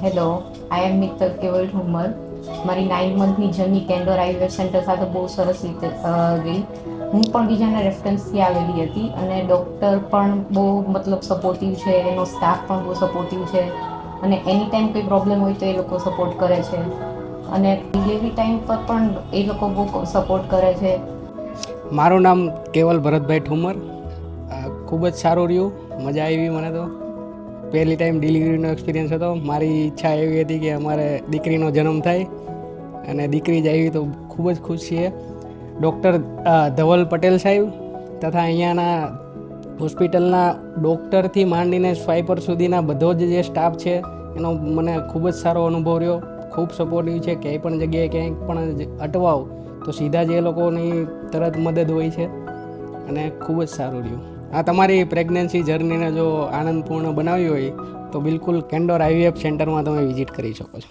Hello, આઈ એમ મિત્તલ કેવલ ઠુમર. મારી 9 મંથની journey Candor Ayurveda centre સાથે બહુ સરસ રીતે ગઈ. હું પણ બીજાના રેફરન્સથી આવેલી હતી અને ડૉક્ટર પણ બહુ સપોર્ટિવ છે, એનો સ્ટાફ પણ બહુ સપોર્ટિવ છે અને એની ટાઈમ કોઈ પ્રોબ્લેમ હોય તો એ લોકો સપોર્ટ કરે છે અને ડિલિવરી ટાઈમ પર પણ એ લોકો બહુ સપોર્ટ કરે છે. મારું નામ કેવલ ભરતભાઈ ઠુમર. ખૂબ જ સારું રહ્યું, મજા આવી મને તો. પહેલી ટાઈમ ડિલિવરીનો એક્સપિરિયન્સ હતો. મારી ઈચ્છા એવી હતી કે અમારે દીકરીનો જન્મ થાય અને દીકરી જ આવી તો ખૂબ જ ખુશ છીએ. ડૉક્ટર ધવલ પટેલ સાહેબ તથા અહીંયાના હોસ્પિટલના ડૉક્ટરથી માંડીને સ્વાઈપર સુધીના બધો જ જે સ્ટાફ છે એનો મને ખૂબ જ સારો અનુભવ રહ્યો. ખૂબ સપોર્ટિવ છે. ક્યાંય પણ જગ્યાએ ક્યાંય પણ અટવાવ તો સીધા જ એ લોકોની તરત મદદ હોય છે અને ખૂબ જ સારું રહ્યું. આ તમારી પ્રેગ્નન્સી જર્નીને જો આનંદપૂર્ણ બનાવી હોય તો બિલકુલ કેન્ડોર આઈવીએફ સેન્ટરમાં તમે વિઝિટ કરી શકો છો.